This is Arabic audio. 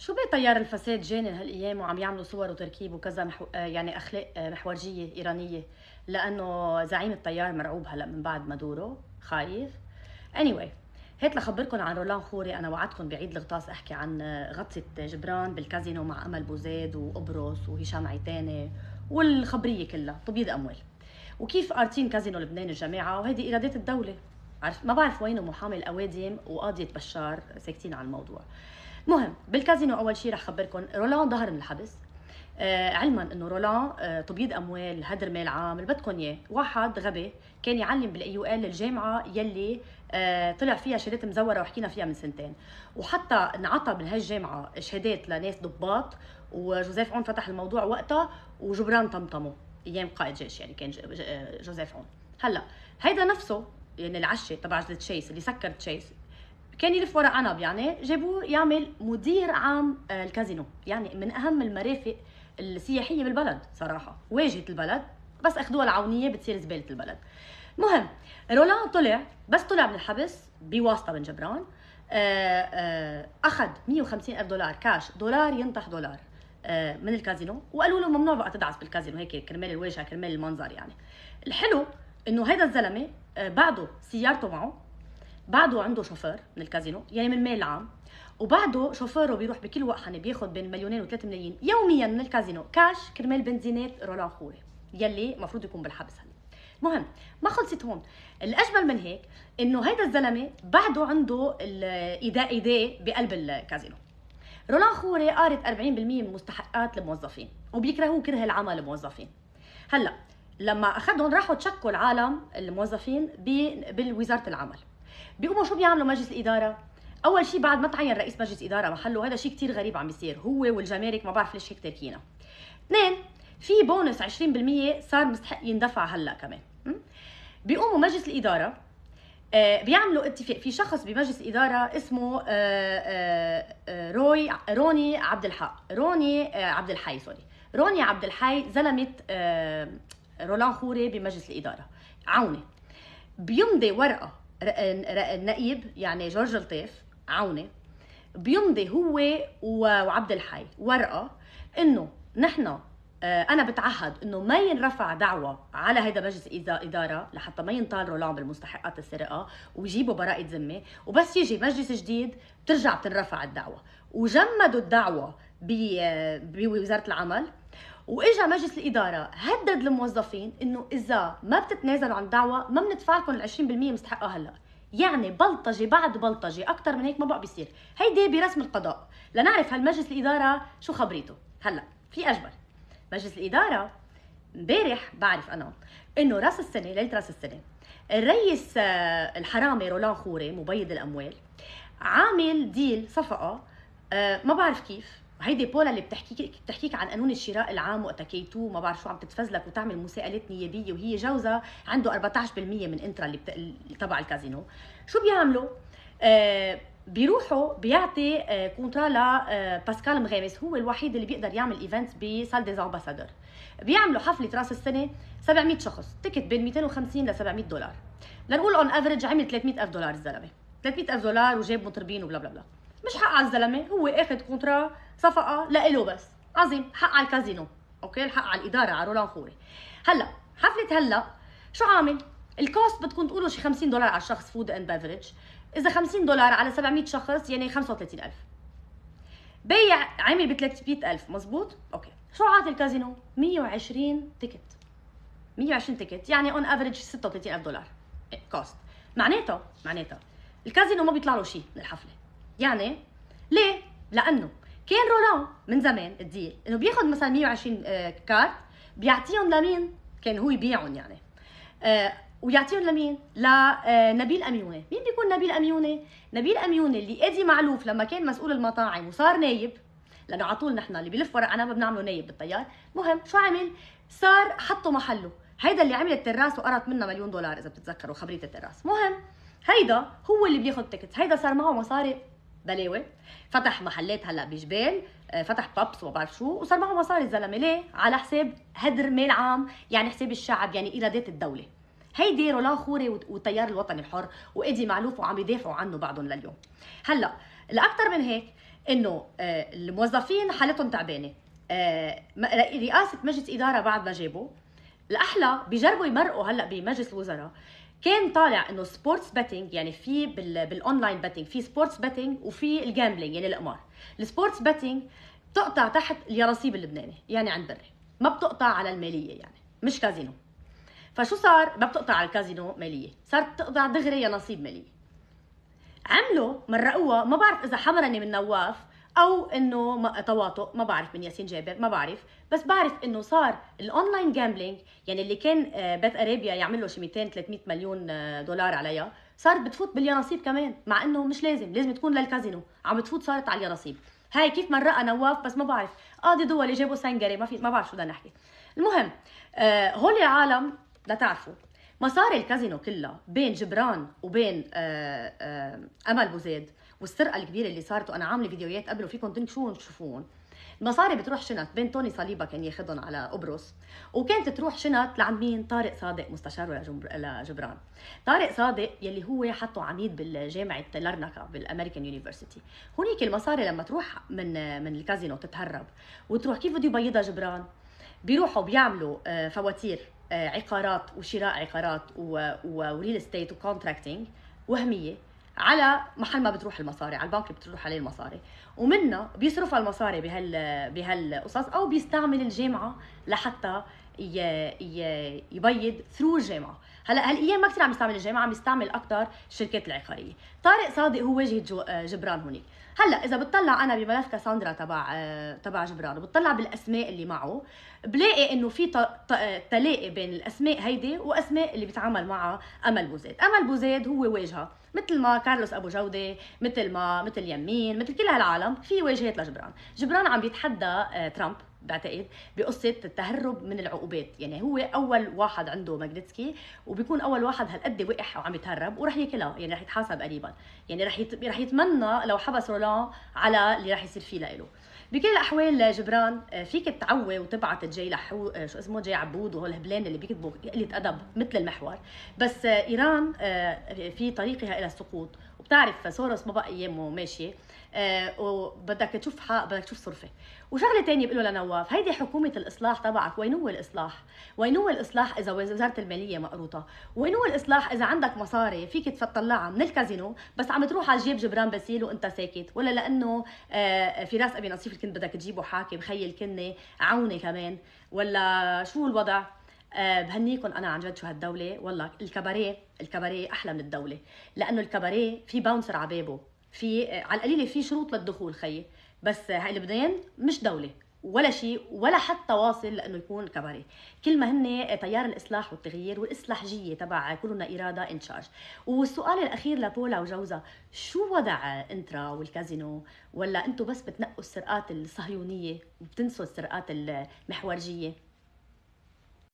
شو بيه طيار الفساد جانن هالايام وعم يعملوا صور وتركيب وكذا يعني اخلاق محورجيه ايرانيه، لانه زعيم الطيار مرعوب هلا من بعد ما دوره خايف. anyway، هيك لخبركن عن رولان خوري. انا وعدتكم بعيد الغطاس احكي عن غطسه جبران بالكازينو مع امل بوزيد وقبرص وهشام عيتاني والخبريه كلها تبييض اموال، وكيف قارتين كازينو لبنان الجماعه وهيدي ايرادات الدوله. عرفت ما بعرف وينه محامي الاوادم وقاضيه بشار ساكتين على الموضوع. مهم بالكازينو اول شيء رح خبركم رولان ظهر من الحبس. علما انه رولان تبييض اموال هدر مال عام اللي بدكم اياه. واحد غبي كان يعلم بالاي يو ال الجامعه يلي طلع فيها شهادات مزوره وحكينا فيها من سنتين، وحتى انعطى من هالجامعه شهادات لناس ضباط، وجوزيف عون فتح الموضوع وقتها وجبران طمطمه ايام قائد جيش، يعني كان جوزيف عون. هلا هيدا نفسه يعني العشه تبع تشيس اللي سكر تشيس كان يلف ورا عنب، يعني جابوه يعمل مدير عام الكازينو، يعني من اهم المرافق السياحيه بالبلد صراحه، واجهه البلد، بس اخذوها العونيه بتصير زباله البلد. مهم رولان طلع، بس طلع من الحبس بواسطه من جبران. اخذ 150 الف دولار كاش، دولار ينطح دولار من الكازينو، وقالوا له ممنوع بقى تدعس بالكازينو هيك كرمال الواجهه كرمال المنظر. يعني الحلو انه هيدا الزلمه بعده سيارته معه، بعده عنده شوفير من الكازينو يعني من المال العام، وبعده شوفيره بيروح بكل وقحنه بياخذ بين مليونين و3 ملايين يوميا من الكازينو كاش كرمال بنزينات رولان خوري يلي المفروض يكون بالحبس هلا. المهم ما خلصت هون، الاجمل من هيك انه هيدا الزلمه بعده عنده ايداء بقلب الكازينو. رولان خوري قارت 40% من مستحقات الموظفين وبيكرهوه كره العمل الموظفين. هلا لما اخذهم راحوا تشكوا العالم الموظفين بالوزاره العمل، بيقوموا شو بيعملوا مجلس الاداره؟ اول شيء بعد ما تعين رئيس مجلس اداره محله، هذا شيء كثير غريب عم بيصير، هو والجمارك ما بعرف ليش هيك تاركينه. اثنين، في بونس 20% صار مستحق يندفع هلا كمان. بيقوموا مجلس الاداره بيعملوا اتفاق في شخص بمجلس الاداره اسمه روني عبد الحق، روني عبد الحي زلمه رولان خوري بمجلس الاداره عونه. بيمضي ورقه النقيب يعني جورج لطيف عونه، بيمضي هو وعبد الحي ورقه انه نحن انا بتعهد انه ما ينرفع دعوه على هيدا مجلس اداره لحتى ما ينطال رولان بالمستحقات السرقه ويجيبوا براءه ذمه، وبس يجي مجلس جديد بترجع بتنرفع الدعوه. وجمدوا الدعوه بوزاره العمل، واجا مجلس الاداره هدد الموظفين انه اذا ما بتتنازلوا عن دعوه ما بندفع لكم ال 20% مستحقها هلا. يعني بلطجه بعد بلطجه، اكثر من هيك ما بقى بيصير. هيدي برسم القضاء لنعرف هالمجلس الاداره شو خبريته. هلا في اجمل مجلس الاداره امبارح بعرف انا انه راس السنه ليله راس السنه الرئيس الحرامي رولان خوري مبيض الاموال عامل ديل صفقه ما بعرف كيف. هيدي بولا اللي بتحكيك عن قانون الشراء العام وقتها كيتو ما بعرف شو عم تتفزلك وتعمل مساءلات نيابيه، وهي جوزها عنده 14% من انترا اللي تبع الكازينو. شو بيعملوا؟ بيروحوا بيعطي كونترا لباسكال مغامس، هو الوحيد اللي بيقدر يعمل ايفنتس بسال ديز امباسادور. بيعملوا حفله راس السنه 700 شخص، تيكت بين 250 ل 700 دولار، لنقول اون افريج عمل 300 الف دولار الزلمه، 300 الف دولار وجاب مطربين وبلا بلا بلا. مش حق على الزلمه، هو اخذ كونترا صفقه لإله بس، عظيم، حق على الكازينو، اوكي، الحق على الاداره على رولان خوري. هلا حفله هلا شو عامل؟ الكوست بدكم تقولوا شي 50 دولار على الشخص فود اند بافريج، اذا 50 دولار على 700 شخص يعني 35,000. بيع عمل ب 300,000 مزبوط؟ اوكي. شو عاطي الكازينو؟ 120 تيكت، 120 تيكت يعني اون افريج 36,000 دولار كوست. معناتها الكازينو ما بيطلع له شيء من الحفله. يعني ليه؟ لانه كان رولان من زمان الديل انه بياخذ مثلا 120 كارت بيعطيهم لمين؟ كان هو يبيعهم يعني ويعطيهم لمين؟ لنبيل اميونه. مين بيكون نبيل اميونه؟ نبيل اميونه اللي ايدي معلوف لما كان مسؤول المطاعم وصار نايب، لانه على طول نحن اللي بيلف ورق عنب بنعمله نايب بالطيار. مهم شو عمل؟ صار حطه محله هيدا اللي عمل التراس وقرط منه مليون دولار اذا بتتذكروا خبريه التراس. مهم هيدا هو اللي بياخذ تيكتس، هيدا صار معه مصاري بلاوي، فتح محلات هلا بجبال، فتح بابس وما بعرف شو، وصار معه مصاري الزلمه. ليه؟ على حساب هدر مال عام، يعني حساب الشعب، يعني ايرادات الدوله. هيدي رولان خوري والتيار الوطني الحر وايدي معلوف وعم يدافعوا عنه بعضهم لليوم. هلا الاكثر من هيك انه الموظفين حالتهم تعبانه، رئاسه مجلس اداره بعد ما جابوا الاحلى بيجربوا يمرقوا هلا بمجلس الوزراء. كان طالع انه سبورتس بيتنج، يعني في بالاونلاين بيتنج في سبورتس بيتنج وفي الجامبلينج يعني القمار. السبورتس بيتنج بتقطع تحت اليراسيب اللبناني يعني عند بري، ما بتقطع على الماليه يعني مش كازينو. فشو صار؟ ما بتقطع على الكازينو ماليه، صارت تقطع دغري يناصيب ماليه. عملوا مرقوها، ما بعرف اذا حمرني من نواف او انه تواطؤ، ما بعرف من ياسين جابر، ما بعرف، بس بعرف انه صار الاونلاين جامبلينج يعني اللي كان بيت ارابيا يعمل له شي 200 300 مليون دولار عليها، صارت بتفوت باليانصيب كمان، مع انه مش لازم تكون للكازينو، عم بتفوت صارت على اليانصيب. هاي كيف مرقها نواف، بس ما بعرف قاضي دولي جابوا سنجري، ما بعرف شو بدنا نحكي. المهم هول العالم لتعرفوا مصاري الكازينو كلها بين جبران وبين امل بوزيد، والسرقه الكبيره اللي صارت، وانا عامله فيديوهات قبل وفيكم تنكشون تشوفون. المصاري بتروح شنط بين توني صليبه كان ياخذهم على قبرص، وكانت تروح شنط لعند مين؟ طارق صادق مستشاره لجبران. طارق صادق يلي هو حطه عميد بالجامعه لارناكا بالامريكان يونيفرسيتي. هونيك المصاري لما تروح من الكازينو تتهرب وتروح، كيف بده يبيضها جبران؟ بيروحوا بيعملوا فواتير عقارات وشراء عقارات وريل استيت وكونتراكتنج وهميه على محل ما بتروح المصاري، على البنك بتروح عليه المصاري، ومنها بيصرفوا المصاري بهالقصص، او بيستعمل الجامعه لحتى يبيض ثرو الجامعه. هلا هالايام ما كثير عم يستعمل الجامعه، عم يستعمل اكثر الشركات العقاريه. طارق صادق هو واجهه جبران هونيك. هلا اذا بتطلع انا بملف كاساندرا تبع جبران وبتطلع بالاسماء اللي معه، بلاقي انه في تلاقي بين الاسماء هيدي واسماء اللي بيتعامل معها امل بوزيد. امل بوزيد هو واجهه مثل ما كارلوس ابو جوده، مثل يمين، مثل كل هالعالم في واجهات لجبران. جبران عم بيتحدى ترامب بعتقد بقصه التهرب من العقوبات، يعني هو اول واحد عنده ماجنتسكي، وبيكون اول واحد هالقد وقح وعم يتهرب، ورح ياكلها يعني رح يتحاسب قريبا، يعني رح يتمنى لو حبس رولان على اللي رح يصير فيه لإله. بكل الاحوال جبران فيك تعوي وتبعت جاي شو اسمه جاي عبود وهول الهبلان اللي بيكتبوا قله ادب مثل المحور، بس ايران في طريقها الى السقوط، وبتعرف سوروس ما بقى ايامه ماشيه، وبدك تشوف حق، بدك تشوف صرفه. وشغله ثانيه بقول له لنواف، هيدي حكومه الاصلاح تبعك، وين هو الاصلاح؟ وين هو الاصلاح اذا وزاره الماليه مقروطه؟ وين هو الاصلاح اذا عندك مصاري فيك تطلعها من الكازينو بس عم تروح على جيب جبران باسيل وانت ساكت؟ ولا لانه فراس ابي نصيف كنت بدك تجيبه حاكم خيل كني عوني كمان؟ ولا شو الوضع؟ بهنيكم انا عن جد شو هالدوله، والله الكباريه احلى من الدوله، لانه الكباريه في باونسر على بابه، في على القليله في شروط للدخول خيي، بس هاي لبنان مش دوله ولا شيء، ولا حتى واصل لانه يكون كباريه. كل ما هن تيار الاصلاح والتغيير والاصلاحجيه تبع كلنا اراده انشارج. والسؤال الاخير لبولا وجوزها، شو وضع انترا والكازينو؟ ولا انتم بس بتنقوا السرقات الصهيونيه وبتنسوا السرقات المحورجيه؟